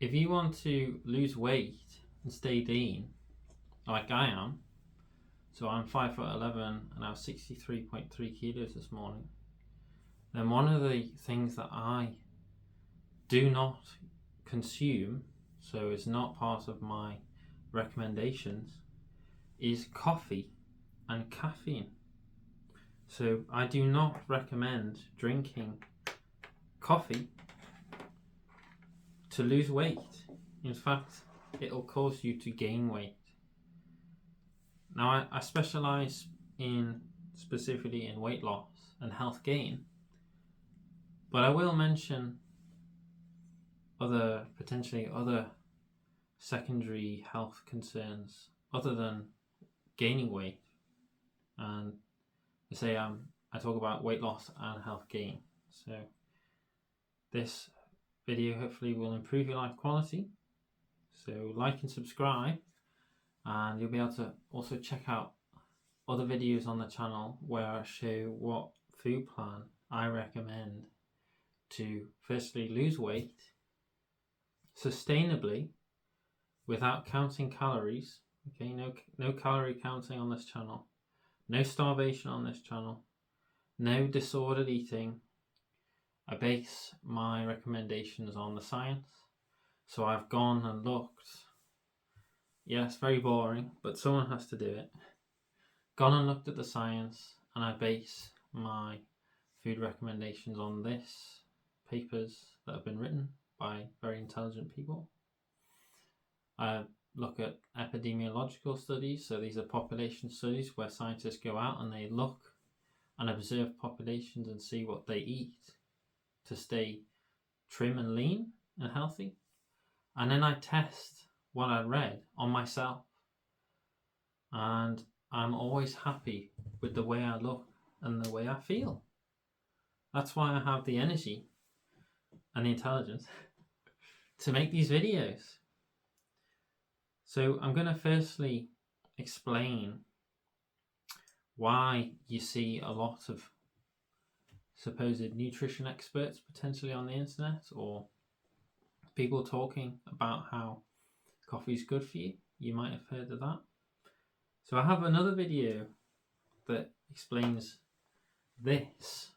if you want to lose weight and stay lean, like I am, so I'm 5'11" and I was 63.3 kilos this morning, then one of the things that I do not consume, so it's not part of my recommendations, is coffee and caffeine. So I do not recommend drinking coffee to lose weight. In fact, it'll cause you to gain weight. Now I specialise specifically in weight loss and health gain, but I will mention potentially other secondary health concerns other than gaining weight. And I talk about weight loss and health gain. So this video hopefully will improve your life quality. So like and subscribe, and you'll be able to also check out other videos on the channel where I show what food plan I recommend to firstly lose weight sustainably without counting calories. Okay, no calorie counting on this channel, no starvation on this channel, no disordered eating. I base my recommendations on the science. So I've gone and looked. Yeah, it's very boring, but someone has to do it. Gone and looked at the science, and I base my food recommendations on this papers that have been written by very intelligent people. I look at epidemiological studies, so these are population studies where scientists go out and they look and observe populations and see what they eat to stay trim and lean and healthy. And then I test what I read on myself, and I'm always happy with the way I look and the way I feel. That's why I have the energy and the intelligence to make these videos. So I'm going to firstly explain why you see a lot of supposed nutrition experts potentially on the internet, or people talking about how coffee is good for you. You might have heard of that. So I have another video that explains this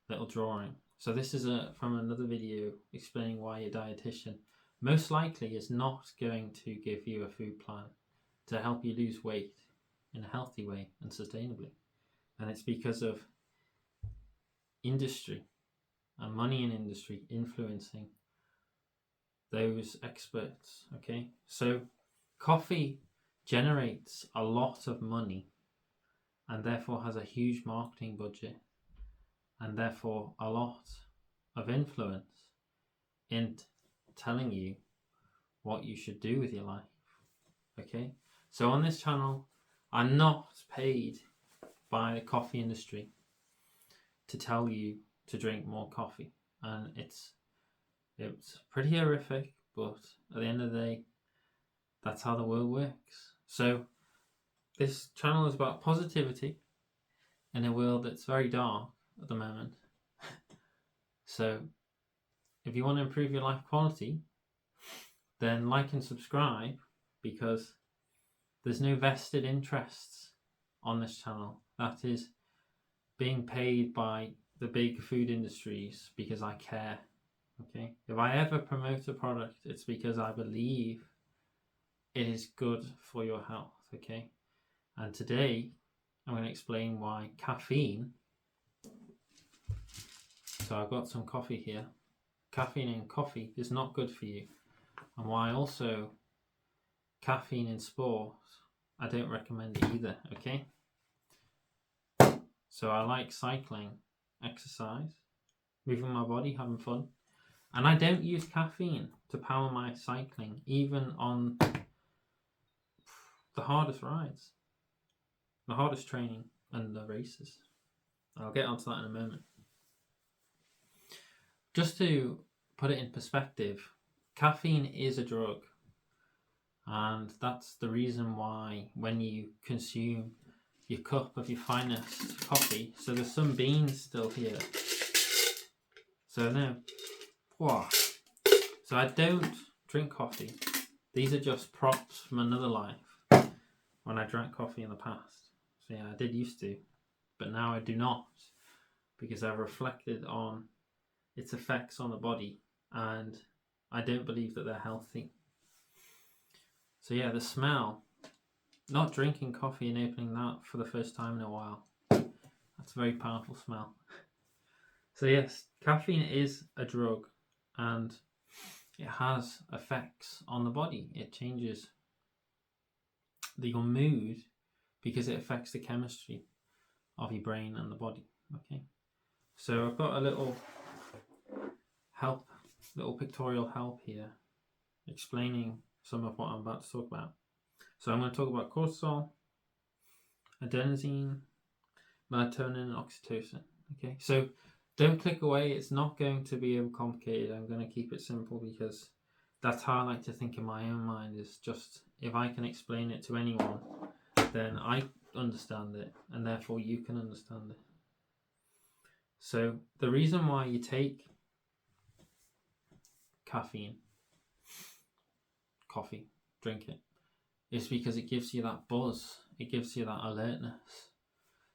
little drawing. So this is from another video explaining why your dietitian most likely is not going to give you a food plan to help you lose weight in a healthy way and sustainably. And it's because of industry and money in industry influencing those experts. Okay, so coffee generates a lot of money and therefore has a huge marketing budget and therefore a lot of influence in telling you what you should do with your life. Okay, so on this channel I'm not paid by the coffee industry to tell you to drink more coffee, and it's pretty horrific, but at the end of the day that's how the world works. So this channel is about positivity in a world that's very dark at the moment. So if you want to improve your life quality, then like and subscribe, because there's no vested interests on this channel that is being paid by the big food industries because I care. Okay, if I ever promote a product, it's because I believe it is good for your health. Okay, and today I'm going to explain why caffeine. So I've got some coffee here. Caffeine in coffee is not good for you, and why also caffeine in sport I don't recommend it either. Okay, so I like cycling, exercise, moving my body, having fun, and I don't use caffeine to power my cycling, even on the hardest rides, the hardest training and the races. I'll get onto that in a moment. Just to put it in perspective, caffeine is a drug, and that's the reason why when you consume your cup of your finest coffee, so there's some beans still here, so So I don't drink coffee. These are just props from another life when I drank coffee in the past. So yeah, I did used to, but now I do not, because I've reflected on its effects on the body, and I don't believe that they're healthy. So yeah, the smell, not drinking coffee and opening that for the first time in a while, that's a very powerful smell. So yes, caffeine is a drug, and it has effects on the body. It changes your mood because it affects the chemistry of your brain and the body. Okay, so I've got a little pictorial help here explaining some of what I'm about to talk about. So I'm going to talk about cortisol, adenosine, melatonin, and oxytocin. Okay, so don't click away. It's not going to be overcomplicated. I'm going to keep it simple because that's how I like to think in my own mind, is just if I can explain it to anyone, then I understand it, and therefore you can understand it. So the reason why you take caffeine, coffee, drink it, is because it gives you that buzz, it gives you that alertness.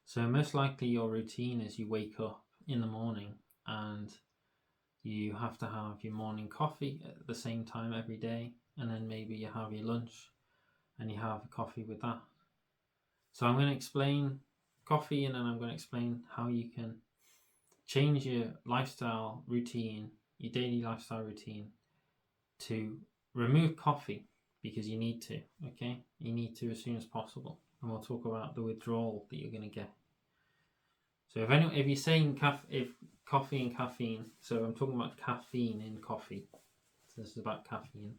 So most likely your routine is you wake up in the morning and you have to have your morning coffee at the same time every day, and then maybe you have your lunch and you have a coffee with that. So I'm going to explain coffee, and then I'm going to explain how you can change your lifestyle routine, your daily lifestyle routine, to remove coffee, because you need to, okay? You need to as soon as possible. And we'll talk about the withdrawal that you're going to get. So if you're saying coffee and caffeine, so I'm talking about caffeine in coffee. So this is about caffeine.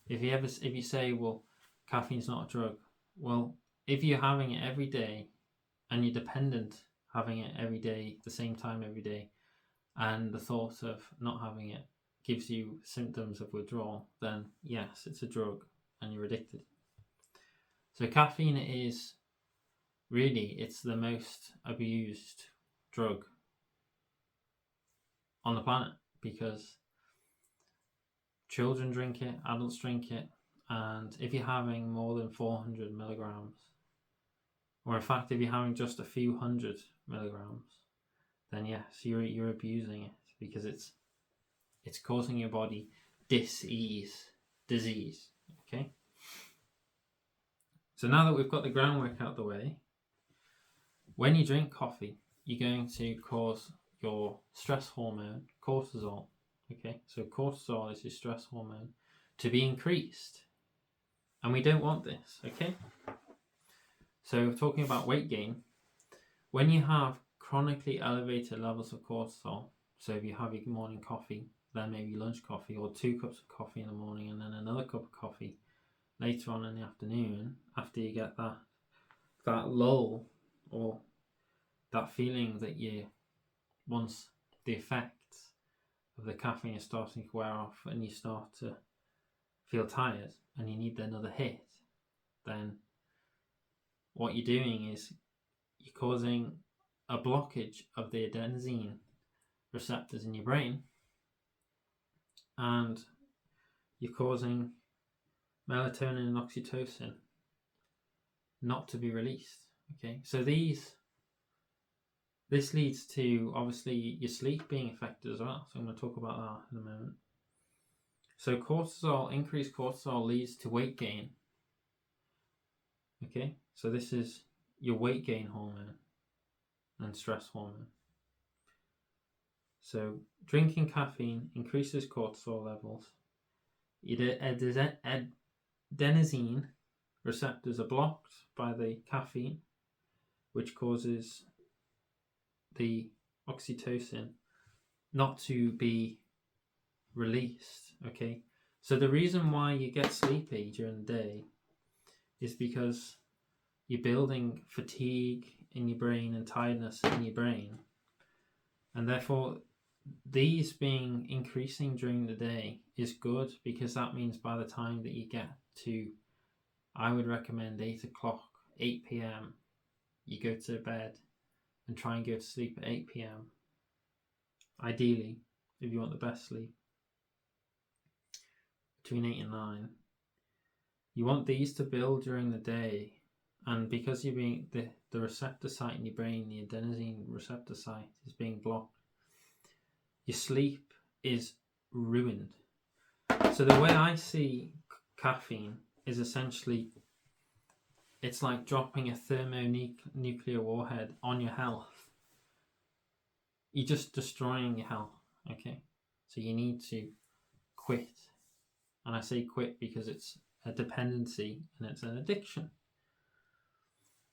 If you say, well, caffeine's not a drug, well, if you're having it every day and you're dependent having it every day, the same time every day, and the thought of not having it gives you symptoms of withdrawal, then yes, it's a drug and you're addicted. So caffeine is really, it's the most abused drug on the planet, because children drink it, adults drink it, and if you're having more than 400 milligrams, or in fact if you're having just a few hundred milligrams, then yes, you're abusing it, because it's causing your body disease. Okay, so now that we've got the groundwork out of the way, when you drink coffee, you're going to cause your stress hormone, cortisol, okay, so cortisol is your stress hormone, to be increased, and we don't want this, okay? So talking about weight gain, when you have chronically elevated levels of cortisol, so if you have your morning coffee, then maybe lunch coffee, or 2 cups of coffee in the morning and then another cup of coffee later on in the afternoon, after you get that lull, or that feeling that once the effects of the caffeine is starting to wear off and you start to feel tired and you need another hit, then what you're doing is you're causing a blockage of the adenosine receptors in your brain, and you're causing melatonin and oxytocin not to be released. Okay, so this leads to obviously your sleep being affected as well. So I'm going to talk about that in a moment. So increased cortisol leads to weight gain. Okay, so this is your weight gain hormone and stress hormone. So drinking caffeine increases cortisol levels. Adenosine receptors are blocked by the caffeine, which causes the oxytocin not to be released. Okay, so the reason why you get sleepy during the day is because you're building fatigue in your brain and tiredness in your brain, and therefore these being increasing during the day is good, because that means by the time that you get to, I would recommend 8 o'clock, 8 p.m, you go to bed and try and go to sleep at 8 p.m, ideally, if you want the best sleep. between 8 and 9, you want these to build during the day. And because you're being the receptor site in your brain, the adenosine receptor site, is being blocked, your sleep is ruined. So the way I see caffeine is essentially, it's like dropping a thermonuclear warhead on your health. You're just destroying your health, okay? So you need to quit. And I say quit because it's a dependency and it's an addiction.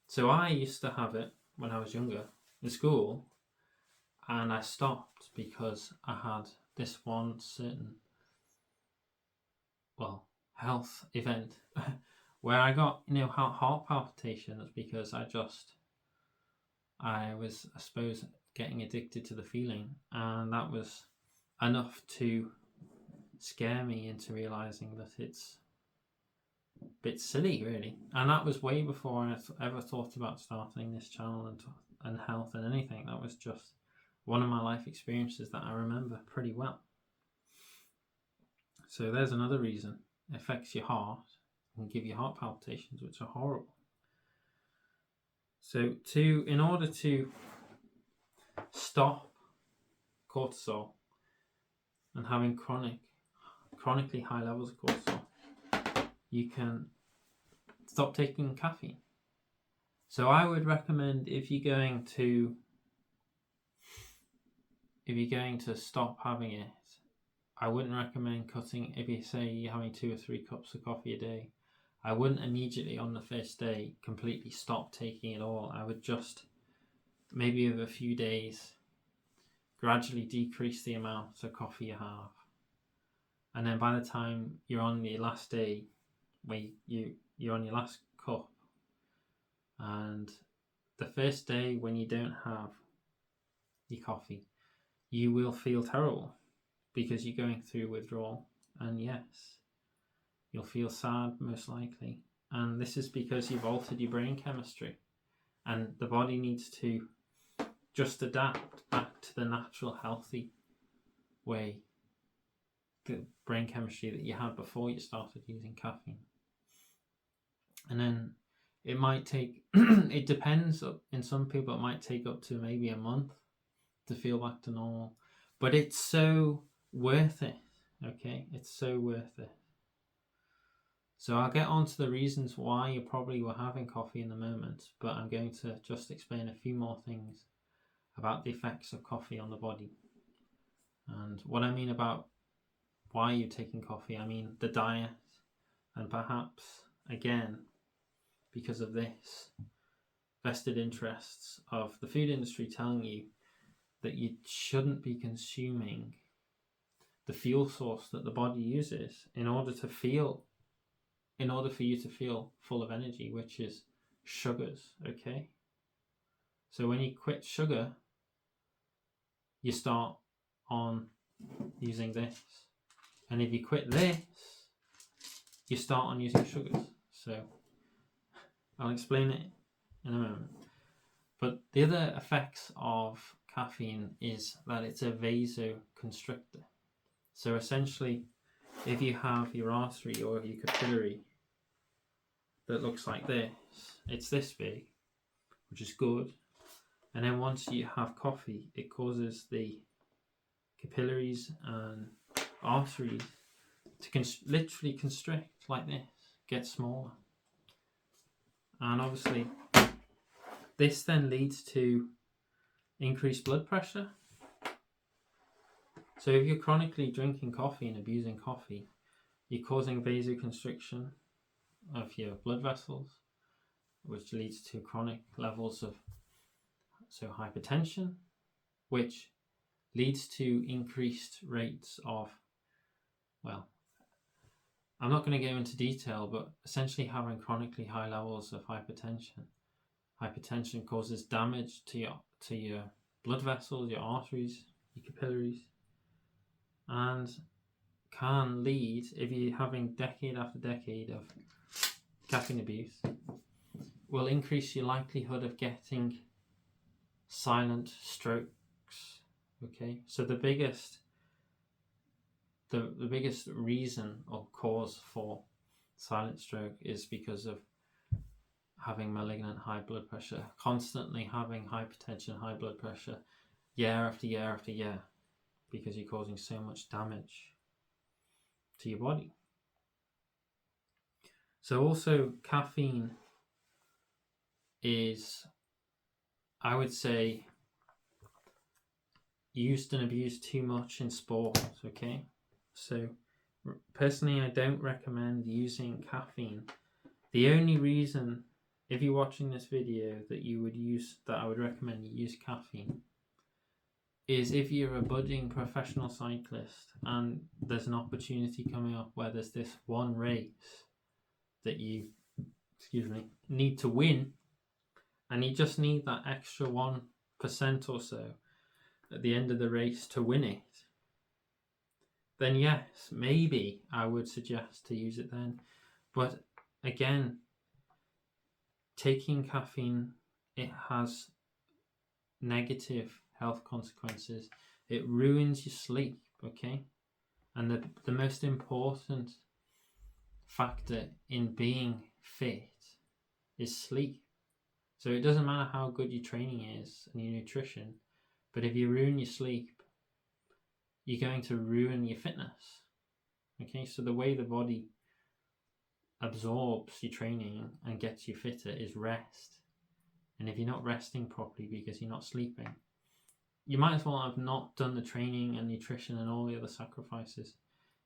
So I used to have it when I was younger in school, and I stopped because I had this one certain, health event where I got, heart palpitations because I was, I suppose, getting addicted to the feeling, and that was enough to scare me into realizing that it's a bit silly, really. And that was way before I ever thought about starting this channel and health and anything. That was just one of my life experiences that I remember pretty well. So there's another reason. It affects your heart and give you heart palpitations, which are horrible. So in order to stop cortisol and having chronically high levels of cortisol, you can stop taking caffeine. So I would recommend, if you're going to stop having it, I wouldn't recommend cutting. If you say you're having 2 or 3 cups of coffee a day, I wouldn't immediately on the first day completely stop taking it all. I would just, maybe over a few days, gradually decrease the amount of coffee you have. And then by the time you're on your last day, where you're on your last cup, and the first day when you don't have your coffee, you will feel terrible because you're going through withdrawal. And yes, you'll feel sad, most likely. And this is because you've altered your brain chemistry, and the body needs to just adapt back to the natural, healthy way, the brain chemistry that you had before you started using caffeine. And then it might take, it depends, in some people it might take up to maybe a month to feel back to normal. But it's so worth it, okay? It's so worth it. So I'll get on to the reasons why you probably were having coffee in a moment, but I'm going to just explain a few more things about the effects of coffee on the body. And what I mean about why you're taking coffee, I mean the diet, and perhaps, again, because of this, vested interests of the food industry telling you that you shouldn't be consuming the fuel source that the body uses in order for you to feel full of energy, which is sugars, okay? So when you quit sugar, you start on using this. And if you quit this, you start on using sugars. So I'll explain it in a moment. But the other effects of caffeine is that it's a vasoconstrictor. So essentially, if you have your artery or your capillary that looks like this, it's this big, which is good. And then once you have coffee, it causes the capillaries and arteries to literally constrict like this, get smaller. And obviously, this then leads to increased blood pressure. So if you're chronically drinking coffee and abusing coffee, you're causing vasoconstriction of your blood vessels, which leads to chronic levels of hypertension, which leads to increased rates of, I'm not going to go into detail, but essentially having chronically high levels of hypertension. Hypertension causes damage to your blood vessels, your arteries, your capillaries, and can lead, if you're having decade after decade of caffeine abuse, will increase your likelihood of getting silent strokes. Okay, so the the biggest reason or cause for silent stroke is because of having malignant high blood pressure, constantly having hypertension, high blood pressure, year after year after year, because you're causing so much damage to your body. So also caffeine is, I would say, used and abused too much in sport, okay? So personally, I don't recommend using caffeine. The only reason, if you're watching this video, that I would recommend you use caffeine is if you're a budding professional cyclist and there's an opportunity coming up where there's this one race that you need to win, and you just need that extra 1% or so at the end of the race to win it, then yes, maybe I would suggest to use it then. But again, taking caffeine, it has negative health consequences. It ruins your sleep, okay? And the most important factor in being fit is sleep. So it doesn't matter how good your training is and your nutrition, but if you ruin your sleep, you're going to ruin your fitness. Okay, so the way the body absorbs your training and gets you fitter is rest. And if you're not resting properly because you're not sleeping, you might as well have not done the training and nutrition and all the other sacrifices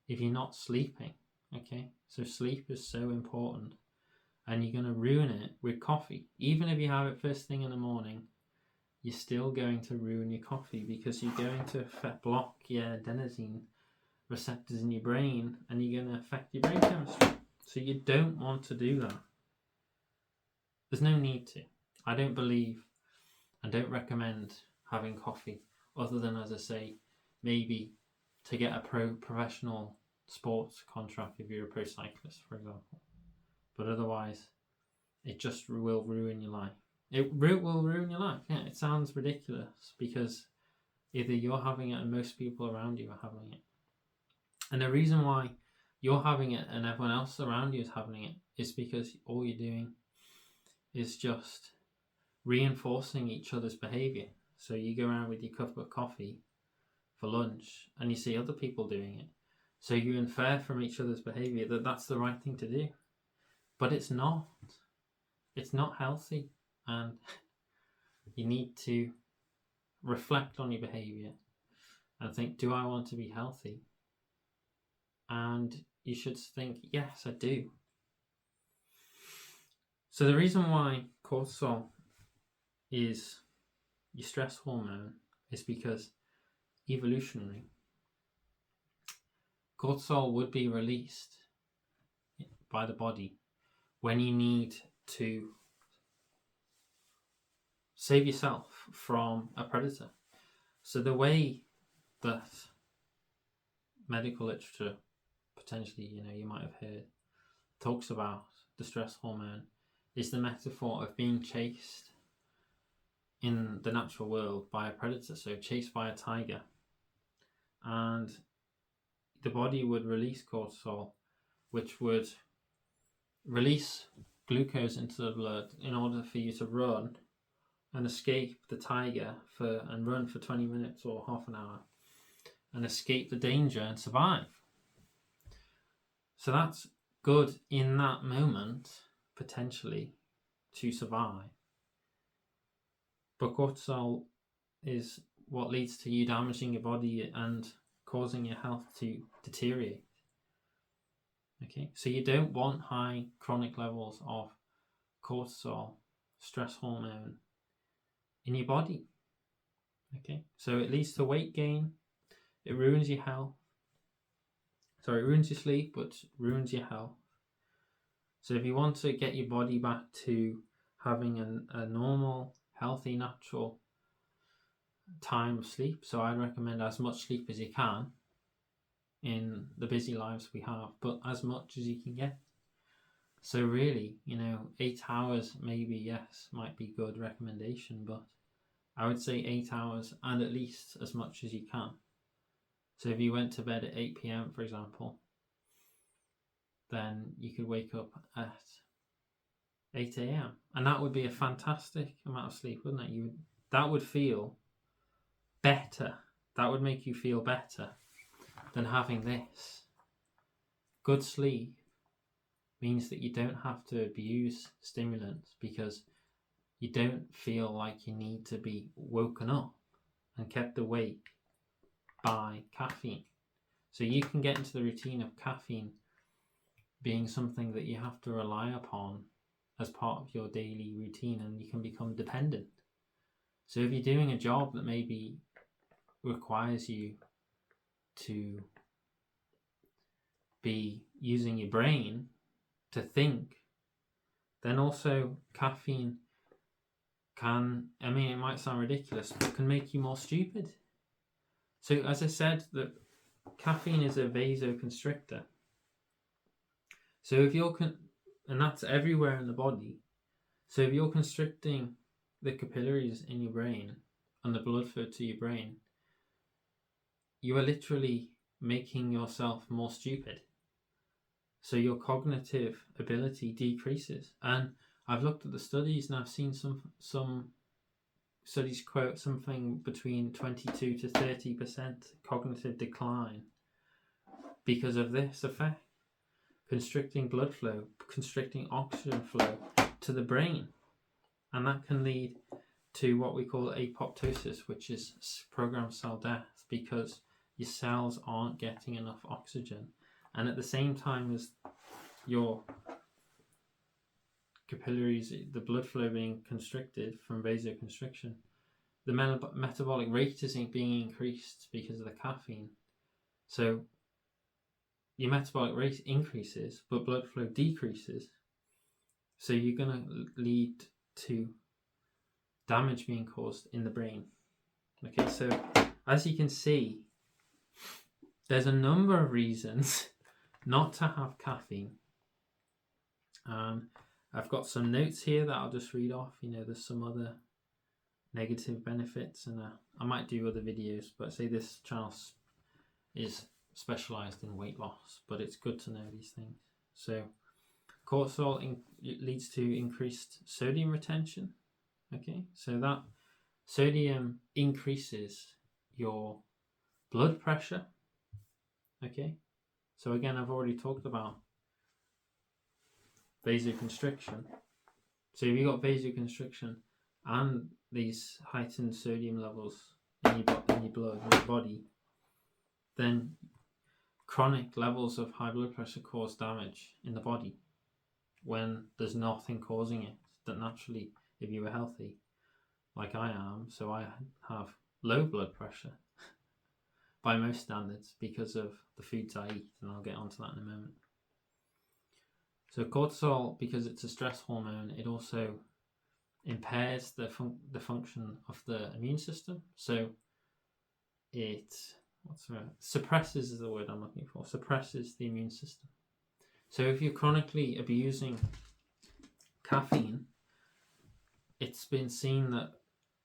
if you're not sleeping. Okay, so sleep is so important, and you're going to ruin it with coffee. Even if you have it first thing in the morning, you're still going to ruin your coffee because you're going to block your adenosine receptors in your brain, and you're going to affect your brain chemistry. So you don't want to do that. There's no need to. I don't believe and don't recommend having coffee, other than, as I say, maybe to get a professional sports contract if you're a pro cyclist, for example. But otherwise, it just will ruin your life. It will ruin your life. Yeah, it sounds ridiculous because either you're having it and most people around you are having it. And the reason why you're having it and everyone else around you is having it is because all you're doing is just reinforcing each other's behavior. So you go around with your cup of coffee for lunch and you see other people doing it. So you infer from each other's behavior that that's the right thing to do. But it's not. It's not healthy. And you need to reflect on your behavior and think, do I want to be healthy? And you should think, yes, I do. So the reason why cortisol is your stress hormone is because evolutionary, cortisol would be released by the body when you need to save yourself from a predator. So the way that medical literature, potentially, you might have heard, talks about the stress hormone is the metaphor of being chased in the natural world by a predator, so chased by a tiger. And the body would release cortisol, which would release glucose into the blood in order for you to run and escape the tiger and run for 20 minutes or half an hour and escape the danger and survive. So that's good in that moment, potentially, to survive. But cortisol is what leads to you damaging your body and causing your health to deteriorate. Okay, so you don't want high chronic levels of cortisol, stress hormone, in your body. Okay, so it leads to weight gain, it ruins your health. So it ruins your sleep, but ruins your health. So if you want to get your body back to having a normal, healthy, natural time of sleep, so I'd recommend as much sleep as you can in the busy lives we have, but as much as you can get. So really, 8 hours maybe, yes, might be good recommendation, but I would say 8 hours and at least as much as you can. So if you went to bed at 8 p.m, for example, then you could wake up at 8 a.m. and that would be a fantastic amount of sleep, wouldn't it? That would feel better. That would make you feel better than having this. Good sleep means that you don't have to abuse stimulants because you don't feel like you need to be woken up and kept awake by caffeine. So you can get into the routine of caffeine being something that you have to rely upon as part of your daily routine, and you can become dependent. So if you're doing a job that maybe requires you to be using your brain to think, then also caffeine can, I mean, it might sound ridiculous, but can make you more stupid. So as I said, that caffeine is a vasoconstrictor. So if you're, and that's everywhere in the body. So if you're constricting the capillaries in your brain and the blood flow to your brain, you are literally making yourself more stupid. So your cognitive ability decreases. And I've looked at the studies and I've seen some studies quote something between 22 to 30% cognitive decline because of this effect. Constricting blood flow, constricting oxygen flow to the brain. And that can lead to what we call apoptosis, which is programmed cell death, because your cells aren't getting enough oxygen. And at the same time as your capillaries, the blood flow being constricted from vasoconstriction, the metabolic rate is being increased because of the caffeine. So your metabolic rate increases, but blood flow decreases. So you're going to lead to damage being caused in the brain. Okay, so as you can see, there's a number of reasons not to have caffeine. I've got some notes here that I'll just read off. There's some other negative benefits, and I might do other videos, but say this channel is specialised in weight loss, but it's good to know these things. So cortisol leads to increased sodium retention. Okay, so that sodium increases your blood pressure. Okay, so again, I've already talked about vasoconstriction. So if you've got vasoconstriction and these heightened sodium levels in your blood, in your body, then chronic levels of high blood pressure cause damage in the body when there's nothing causing it. That naturally, if you were healthy, like I am, so I have low blood pressure by most standards because of the foods I eat, and I'll get onto that in a moment. So cortisol, because it's a stress hormone, it also impairs the function of the immune system. So it suppresses is the word I'm looking for. Suppresses the immune system. So if you're chronically abusing caffeine, it's been seen that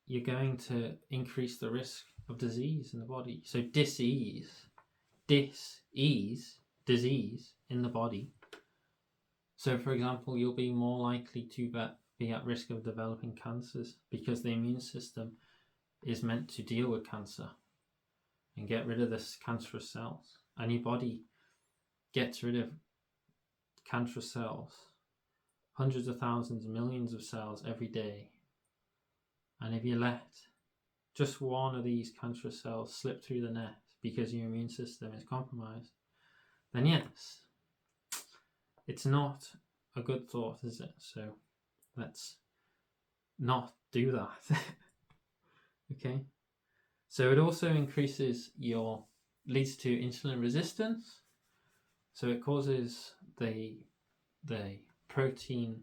you're going to increase the risk of disease in the body. So disease in the body. So for example, you'll be more likely to be at risk of developing cancers because the immune system is meant to deal with cancer and get rid of this cancerous cells. And your body gets rid of cancerous cells, hundreds of thousands, millions of cells every day. And if you let just one of these cancerous cells slip through the net because your immune system is compromised, then yes, it's not a good thought, is it? So let's not do that. Okay. So it also leads to insulin resistance. So it causes the protein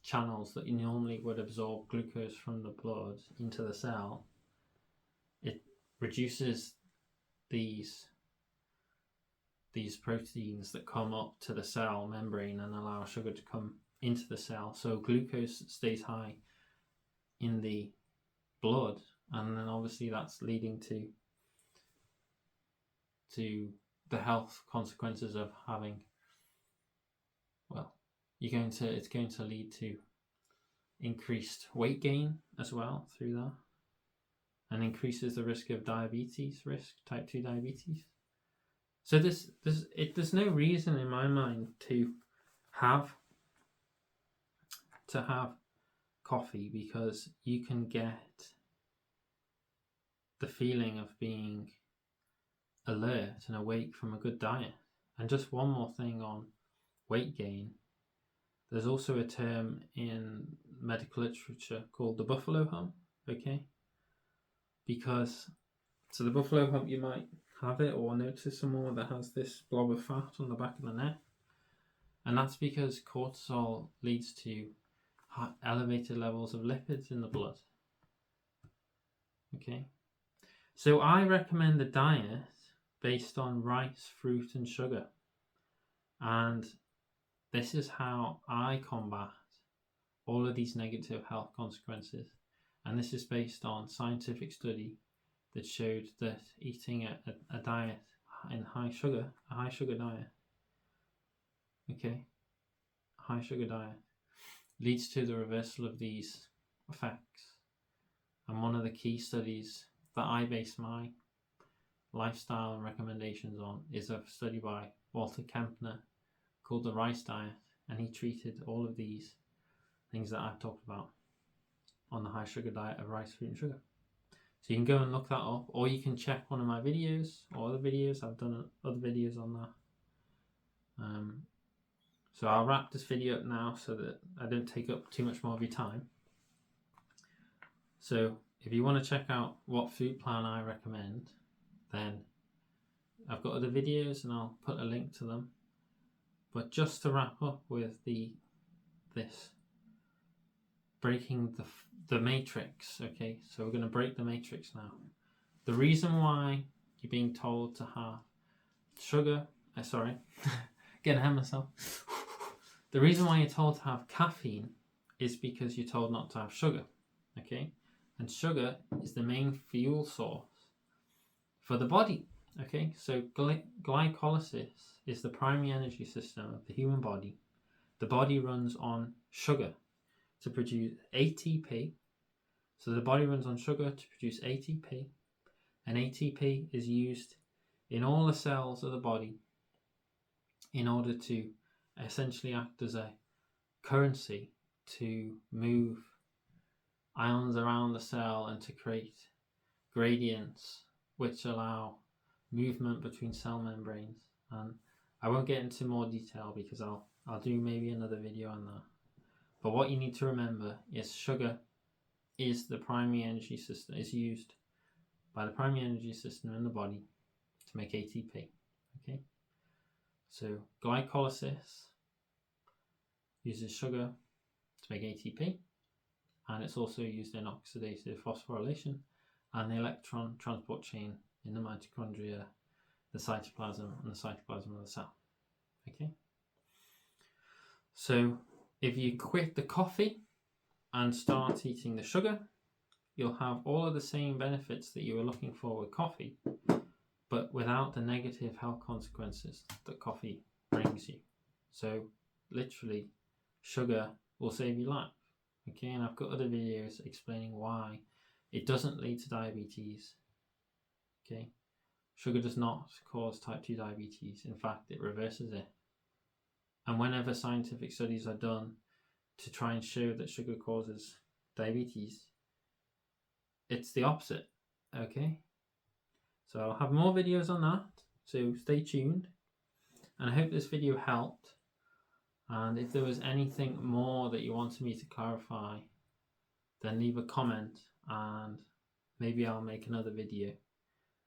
channels that you normally would absorb glucose from the blood into the cell. It reduces these proteins that come up to the cell membrane and allow sugar to come into the cell. So glucose stays high in the blood, and then obviously that's leading to to the health consequences of having, well, it's going to lead to increased weight gain as well through that, and increases the risk of type 2 diabetes. So there's no reason in my mind to have coffee, because you can get the feeling of being alert and awake from a good diet. And just one more thing on weight gain. There's also a term in medical literature called the buffalo hump, okay? Because, so the buffalo hump, you might have it or notice someone that has this blob of fat on the back of the neck. And that's because cortisol leads to elevated levels of lipids in the blood. Okay? So I recommend a diet based on rice, fruit, and sugar. And this is how I combat all of these negative health consequences. And this is based on scientific study that showed that eating a diet in a high sugar diet, okay, high sugar diet, leads to the reversal of these effects. And one of the key studies that I base my lifestyle and recommendations on is a study by Walter Kempner called the rice diet, and he treated all of these things that I've talked about on the high sugar diet of rice, fruit, and sugar. So you can go and look that up, or you can check one of my videos or other videos. I've done other videos on that. So I'll wrap this video up now so that I don't take up too much more of your time. So if you want to check out what food plan I recommend, then I've got other videos and I'll put a link to them. But just to wrap up with this breaking the matrix, okay? So we're going to break the matrix now. The reason why you're being told to have sugar, getting ahead of myself. The reason why you're told to have caffeine is because you're told not to have sugar, okay? And sugar is the main fuel source for the body, okay? So glycolysis is the primary energy system of the human body. The body runs on sugar to produce ATP. So the body runs on sugar to produce ATP, and ATP is used in all the cells of the body in order to essentially act as a currency to move ions around the cell and to create gradients which allow movement between cell membranes. And I won't get into more detail because I'll do maybe another video on that. But what you need to remember is sugar is the primary energy system, is used by the primary energy system in the body to make ATP. Okay? So glycolysis uses sugar to make ATP, and it's also used in oxidative phosphorylation and the electron transport chain in the mitochondria, the cytoplasm, and the cytoplasm of the cell. Okay? So if you quit the coffee and start eating the sugar, you'll have all of the same benefits that you were looking for with coffee, but without the negative health consequences that coffee brings you. So literally, sugar will save your life. Okay, and I've got other videos explaining why it doesn't lead to diabetes. Okay, sugar does not cause type 2 diabetes. In fact, it reverses it. And whenever scientific studies are done to try and show that sugar causes diabetes, it's the opposite. Okay, so I'll have more videos on that, so stay tuned. And I hope this video helped. And if there was anything more that you wanted me to clarify, then leave a comment and maybe I'll make another video.